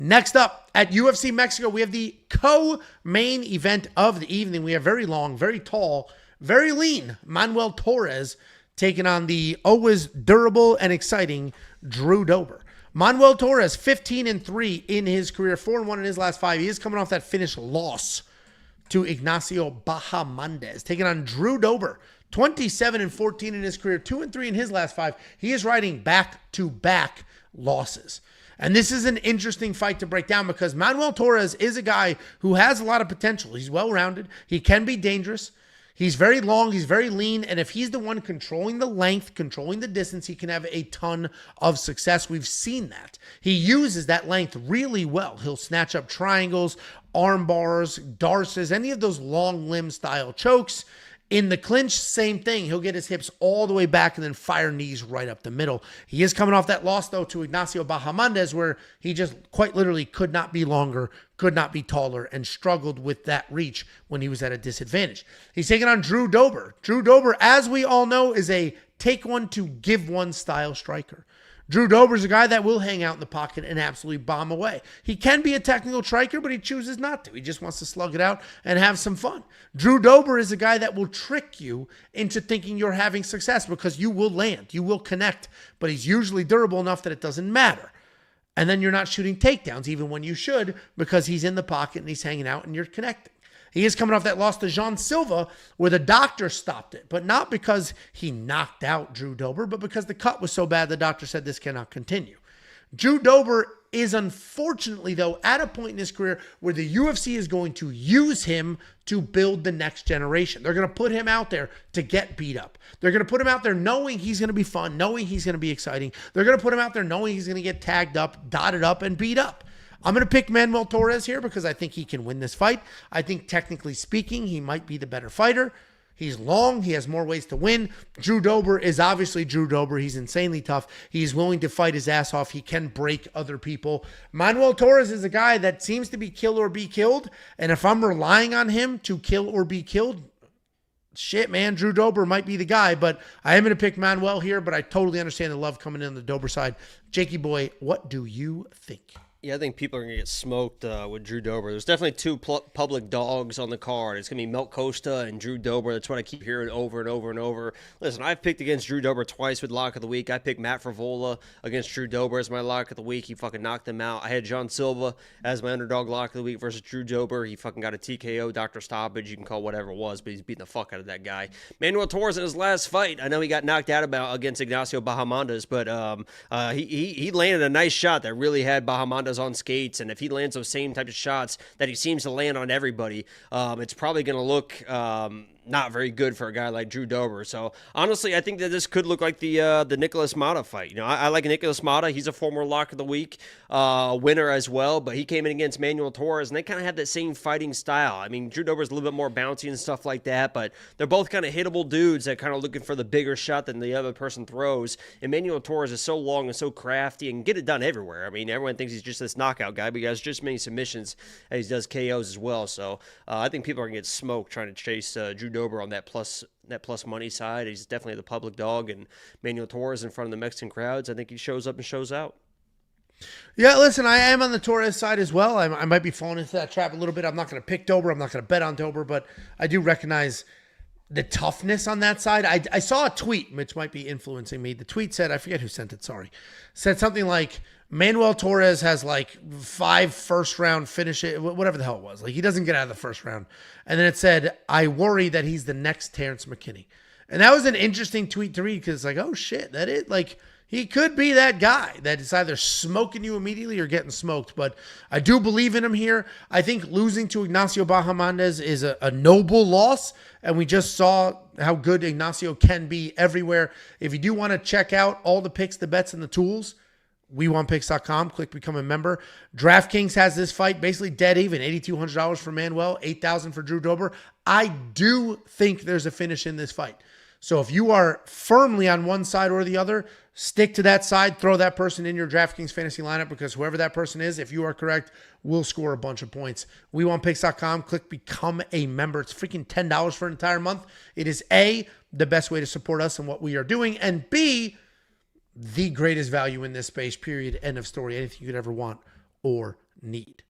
Next up, at UFC Mexico, we have the co-main event of the evening. We have very long, very tall, very lean Manuel Torres taking on the always durable and exciting Drew Dober. Manuel Torres, 15-3 in his career, 4-1 in his last 5. He is coming off that finish loss to Ignacio Bahamondes, taking on Drew Dober, 27-14 in his career, 2-3 in his last 5. He is riding back-to-back losses. And this is an interesting fight to break down because Manuel Torres is a guy who has a lot of potential. He's well-rounded. He can be dangerous. He's very long. He's very lean. And if he's the one controlling the length, controlling the distance, he can have a ton of success. We've seen that. He uses that length really well. He'll snatch up triangles, arm bars, darces, any of those long limb style chokes. In the clinch, same thing. He'll get his hips all the way back and then fire knees right up the middle. He is coming off that loss, though, to Ignacio Bahamondes, where he just quite literally could not be longer, could not be taller, and struggled with that reach when he was at a disadvantage. He's taking on Drew Dober. Drew Dober, as we all know, is a take one to give one style striker. Drew Dober is a guy that will hang out in the pocket and absolutely bomb away. He can be a technical striker, but he chooses not to. He just wants to slug it out and have some fun. Drew Dober is a guy that will trick you into thinking you're having success because you will land, you will connect, but he's usually durable enough that it doesn't matter. And then you're not shooting takedowns even when you should because he's in the pocket and he's hanging out and you're connecting. He is coming off that loss to Jean Silva where the doctor stopped it, but not because he knocked out Drew Dober, but because the cut was so bad the doctor said this cannot continue. Drew Dober is unfortunately, though, at a point in his career where the UFC is going to use him to build the next generation. They're going to put him out there to get beat up. They're going to put him out there knowing he's going to be fun, knowing he's going to be exciting. They're going to put him out there knowing he's going to get tagged up, dotted up, and beat up. I'm going to pick Manuel Torres here because I think he can win this fight. I think technically speaking, he might be the better fighter. He's long. He has more ways to win. Drew Dober is obviously Drew Dober. He's insanely tough. He's willing to fight his ass off. He can break other people. Manuel Torres is a guy that seems to be kill or be killed. And if I'm relying on him to kill or be killed, shit, man, Drew Dober might be the guy. But I am going to pick Manuel here, but I totally understand the love coming in on the Dober side. Jakey boy, what do you think? Yeah, I think people are going to get smoked with Drew Dober. There's definitely two public dogs on the card. It's going to be Melt Costa and Drew Dober. That's what I keep hearing over and over and over. Listen, I've picked against Drew Dober twice with Lock of the Week. I picked Matt Frivola against Drew Dober as my Lock of the Week. He fucking knocked him out. I had John Silva as my underdog Lock of the Week versus Drew Dober. He fucking got a TKO, Dr. Stoppage. You can call whatever it was, but he's beating the fuck out of that guy. Manuel Torres in his last fight, I know he got knocked out against Ignacio Bahamondes, but he landed a nice shot that really had Bahamondes on skates, and if he lands those same type of shots that he seems to land on everybody, it's probably going to look not very good for a guy like Drew Dober. So honestly, I think that this could look like the Nicholas Mata fight. You know, I like Nicholas Mata. He's a former Lock of the Week winner as well, but he came in against Manuel Torres, and they kind of have that same fighting style. I mean, Drew Dober's a little bit more bouncy and stuff like that, but they're both kind of hittable dudes that kind of looking for the bigger shot than the other person throws. And Manuel Torres is so long and so crafty and get it done everywhere. I mean, everyone thinks he's just this knockout guy, but he has just many submissions as he does KOs as well. So I think people are going to get smoked trying to chase Drew Dober on that plus money side. He's definitely the public dog, and Manuel Torres in front of the Mexican crowds, I think he shows up and shows out. Yeah, listen, I am on the Torres side as well. I might be falling into that trap a little bit. I'm not going to pick Dober. I'm not going to bet on Dober, but I do recognize the toughness on that side. I saw a tweet, which might be influencing me. The tweet said, I forget who sent it, sorry, said something like, Manuel Torres has like 5 first-round finishes, whatever the hell it was. Like, he doesn't get out of the first round. And then it said, I worry that he's the next Terrence McKinney. And that was an interesting tweet to read because it's like, oh, shit, that is, like, he could be that guy that is either smoking you immediately or getting smoked. But I do believe in him here. I think losing to Ignacio Bahamondes is a noble loss, and we just saw how good Ignacio can be everywhere. If you do want to check out all the picks, the bets, and the tools, WeWantPicks.com. Click become a member. DraftKings has this fight basically dead even. $8,200 for Manuel, $8,000 for Drew Dober. I do think there's a finish in this fight. So if you are firmly on one side or the other, stick to that side. Throw that person in your DraftKings fantasy lineup because whoever that person is, if you are correct, will score a bunch of points. WeWantPicks.com. Click become a member. It's freaking $10 for an entire month. It is A, the best way to support us and what we are doing, and B, the greatest value in this space, period, end of story, anything you could ever want or need.